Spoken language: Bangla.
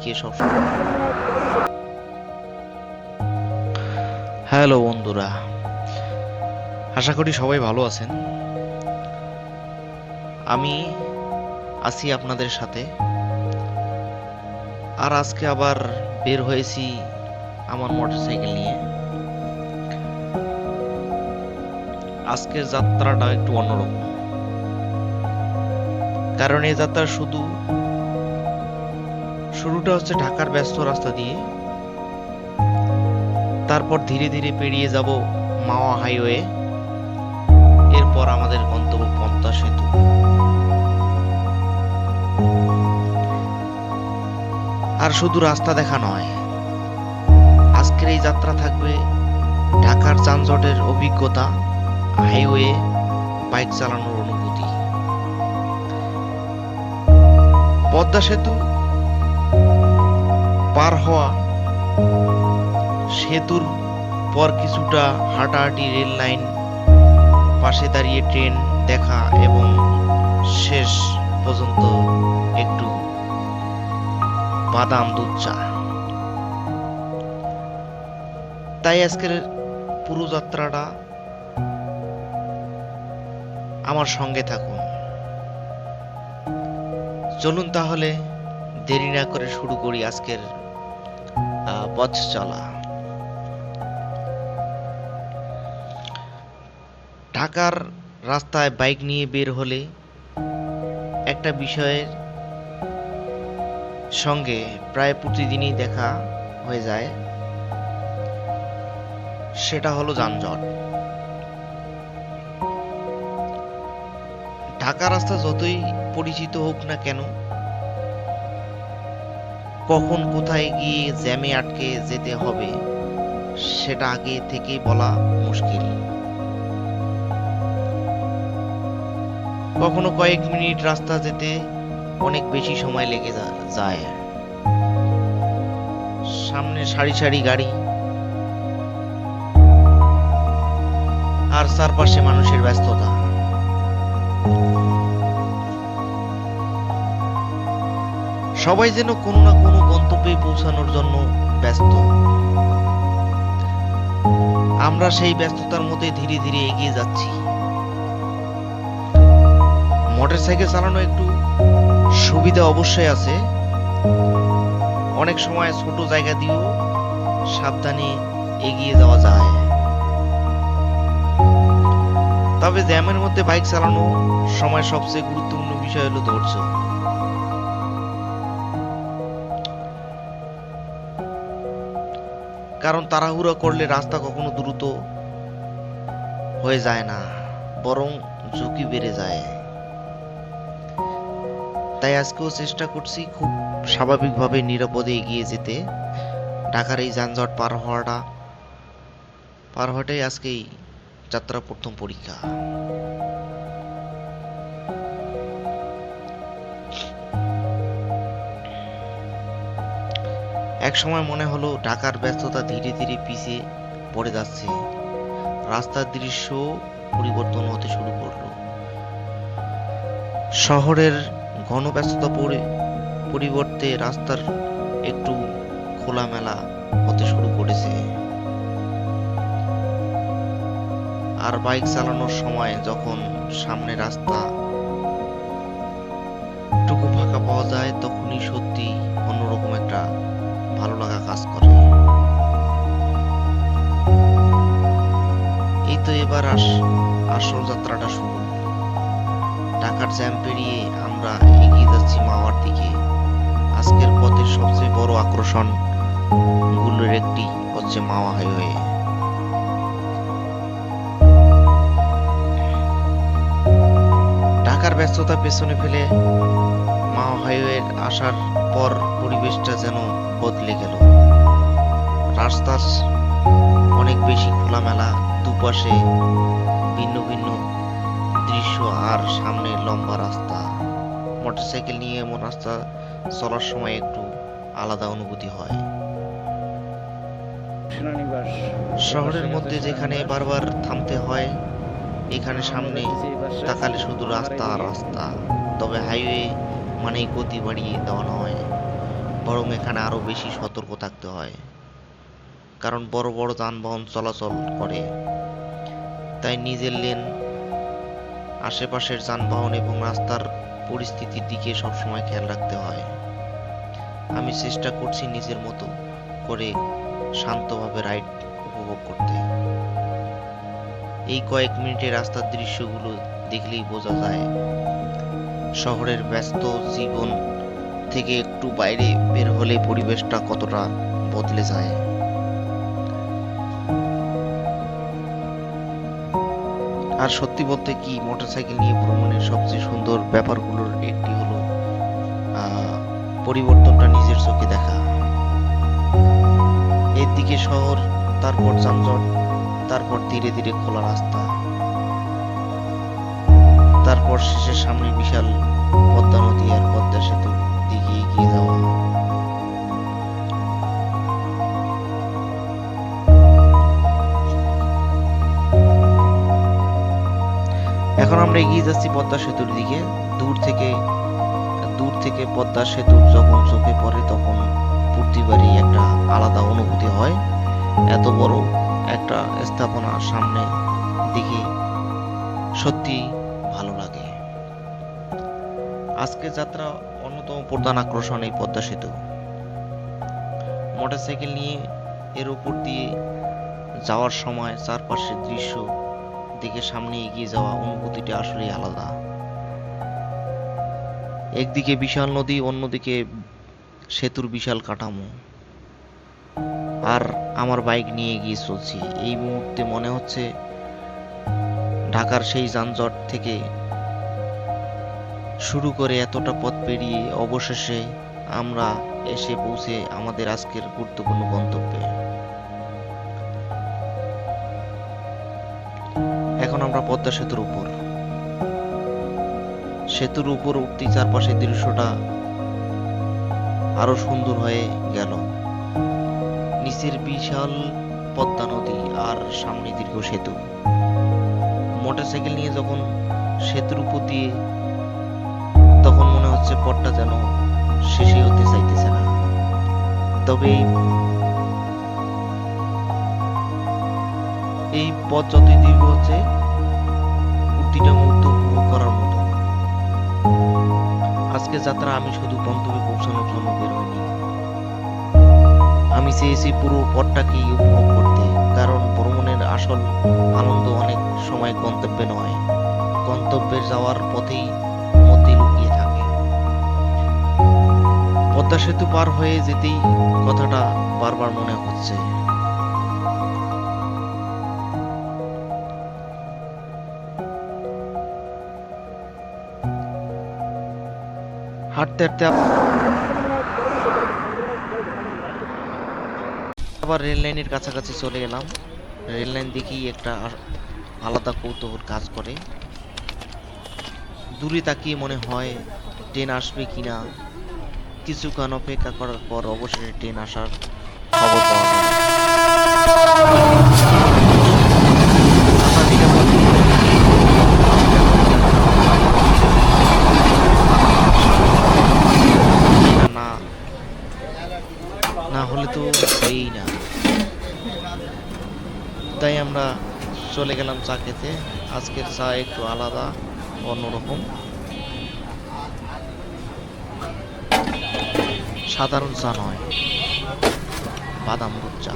দিকে সবসময়। হ্যালো বন্ধুরা, আশা করি সবাই ভালো আছেন। আমি আছি আপনাদের সাথে। আর আজকে আবার বের হয়েছি আমার মোটরসাইকেল নিয়ে। আজকের যাত্রাটা একটু অন্যরকম, কারণ এই যাত্রার শুরুটা হচ্ছে ঢাকার ব্যস্ত রাস্তা দিয়ে। তারপর ধীরে ধীরে পেরিয়ে যাব মাওয়া হাইওয়ে। এরপর আমাদের গন্তব্য পদ্মা সেতু। আর শুধু রাস্তা দেখা নয়, আজকের এই যাত্রা থাকবে ঢাকার যানজটের অভিজ্ঞতা, হাইওয়ে বাইক চালানোর অনুভূতি। পদ্মা সেতু পার হওয়া, সেতুর পর কিছুটা হাঁটাহাঁটি, রেল লাইন, পাশে দাঁড়িয়ে ট্রেন দেখা এবং শেষ পর্যন্ত একটু বাদাম দুধ চা। তাই আজকের পুরো যাত্রাটা আমার সঙ্গে থাকুন। চলুন তাহলে দেরি না করে শুরু করি আজকের পথ চলা। ঢাকার রাস্তায় বাইক নিয়ে বের হলে একটা বিষয়ের সঙ্গে প্রায় প্রতিদিনই দেখা হয়ে যায়, সেটা হলো যানজট। ঢাকা রাস্তা যতই পরিচিত হোক না কেন, কখন কোথায় গিয়ে জ্যামে আটকে যেতে হবে সেটা আগে থেকেই বলা মুশকিল। কখনো কয়েক মিনিট রাস্তা যেতে অনেক বেশি সময় লেগে যায়। সামনে সারি সারি গাড়ি, আর চারপাশে মানুষের ব্যস্ততা। সবাই যেন কোনো না কোনো গন্তব্যে পৌঁছানোর জন্য ব্যস্ত। আমরা সেই ব্যস্ততার মধ্যে ধীরে ধীরে এগিয়ে যাচ্ছি। মোটরসাইকেল চালানো একটু সুবিধা অবশ্যই আছে, অনেক সময় ছোট জায়গা দিয়েও সাবধানে এগিয়ে যাওয়া যায়। তবে জ্যামের মধ্যে বাইক চালানো সময় সবচেয়ে গুরুত্বপূর্ণ বিষয় হলো ধৈর্য। কারণ তাড়াহুড়ো করলে রাস্তা কখনো দ্রুত হয়ে যায় না, বরং ঝুঁকি বেড়ে যায়। তাই আজকেও চেষ্টা করছি খুব স্বাভাবিকভাবে নিরাপদে এগিয়ে যেতে। ঢাকার এই যানজট পার হওয়াটাই আজকেই যাত্রার প্রথম পরীক্ষা। এক সময় মনে হলো ঢাকার ব্যস্ততা ধীরে ধীরে পিছিয়ে পড়ে যাচ্ছে, রাস্তার দৃশ্য পরিবর্তন হতে শুরু করলো। শহরের ঘন ব্যস্ততা পরিবর্তে রাস্তার একটু খোলামেলা হতে শুরু করেছে। আর বাইক চালানোর সময় যখন সামনে রাস্তা টুকু ফাঁকা পাওয়া যায়, তখনই সত্যি অন্যরকম একটা ভালো লাগা কাজ করে। এই তো এবার আসল যাত্রাটা শুরু। ঢাকার জ্যাম পেরিয়ে আমরা এগিয়ে যাচ্ছি মাওয়ার দিকে। আজকের পথের সবচেয়ে বড় আকর্ষণ গুলোর একটি হচ্ছে মাওয়া হাইওয়ে। ঢাকার ব্যস্ততা পেছনে ফেলে মাওয়া হাইওয়ে আসার পর পরিবেশটা যেন বদলে গেল। রাস্তা অনেক বেশি খোলামেলা, দুপাশে ভিন্ন ভিন্ন দৃশ্য, আর সামনে লম্বা রাস্তা। মোটরসাইকেল নিয়ে এমন রাস্তা চলার সময় একটু আলাদা অনুভূতি হয়। শহরের মধ্যে যেখানে বারবার থামতে হয়, এখানে সামনে তাকালে শুধু রাস্তা আর রাস্তা। তবে হাইওয়ে মানেই গতি বাড়িয়ে দেওয়া নয়, বরং এখানে আরো বেশি সতর্ক থাকতে হয়, কারণ বড় বড় যানবাহন চলাচল করে। তাই নিজের লেন, আশেপাশের যানবাহন এবং রাস্তার পরিস্থিতির দিকে সবসময় খেয়াল রাখতে হয়। আমি চেষ্টা করছি নিজের মতো করে শান্তভাবে রাইড উপভোগ করতে। এই কয়েক মিনিটে রাস্তার দৃশ্যগুলো দেখলেই বোঝা যায় শহরের ব্যস্ত জীবন থেকে একটু বাইরে বের হলে পরিবেশটা কতটা বদলে যায়। আর সত্যি বলতে কি, মোটরসাইকেল নিয়ে ভ্রমণের সবচেয়ে সুন্দর ব্যাপারগুলোর একটি হলো পরিবর্তনটা নিজের চোখে দেখা। এর দিকে শহর, তারপর যানজট, তারপর ধীরে ধীরে খোলা রাস্তা, তারপর শেষের সামনে বিশাল পদ্মা নদী আর পদ্মা সেতুর দিকে এগিয়ে যাওয়া। এখন আমরা এগিয়ে যাচ্ছি পদ্মা সেতুর দিকে। দূর থেকে পদ্মা সেতু যখন চোখে পড়ে তখন প্রতিবারই একটা আলাদা অনুভূতি হয়। এত বড় একটা স্থাপনা সামনে দিকে সত্যি ভালো লাগে। আজকের যাত্রা অন্যতম প্রধান আকর্ষণ এই পদ্মা সেতু। মোটরসাইকেল নিয়ে এর উপর দিয়ে যাওয়ার সময় চারপাশের দৃশ্য দিকে সামনে এগিয়ে যাওয়া অনুভূতিটা আসলেই আলাদা। একদিকে বিশাল নদী, অন্যদিকে সেতুর বিশাল কাঠামো, আর আমার বাইক নিয়ে এগিয়ে চলছি। এই মুহূর্তে মনে হচ্ছে ঢাকার সেই যানজট থেকে শুরু করে এতটা পথ পেরিয়ে অবশেষে আমরা এসে পৌঁছে আমাদের আজকের গুরুত্বপূর্ণ গন্তব্যে। এখন আমরা পদ্মা সেতুর উপর। সেতুর উপর উঠতেই চারপাশের দৃশ্যটা আরো সুন্দর হয়ে গেল। নিচের বিশাল পদ্মা নদী আর সামনে দীর্ঘ সেতু। মোটরসাইকেল নিয়ে যখন সেতুর উপর দিয়ে, তখন মনে হচ্ছে পথটা যেন শেষই হতে চাইতেছে না। তবে এই পথ যতই দীর্ঘ হচ্ছে, প্রতিটা মুহূর্ত উপভোগ করার মতো। আজকে যাত্রা আমি শুধু গন্তব্যে পৌঁছানোর জন্য বের হইনি, আমি চেয়েছি পুরো পথটাকেই উপভোগ করতে। কারণ ভ্রমণের আসল আনন্দ অনেক সময় গন্তব্যে নয়, গন্তব্যে যাওয়ার পথেই মধ্যে লুকিয়ে থাকে। পদ্মা সেতু পার হয়ে যেতেই কথাটা বারবার মনে হচ্ছে। হাঁটতে হাঁটতে আবার রেল লাইনের কাছাকাছি চলে এলাম। রেল লাইন দেখেই একটা আলাদা কৌতূহল কাজ করে। দূরে তাকিয়ে মনে হয় ট্রেন আসবে কিনা। কিছুক্ষণ অপেক্ষা করার পর অবশেষে ট্রেন আসার খবর পাওয়া গেল। না, না হলে তো হয়ই না। তাই আমরা চলে গেলাম চা খেতে। আজকের চা একটু আলাদা, অন্যরকম। সাধারণ চা নয়, বাদাম দুধ চা।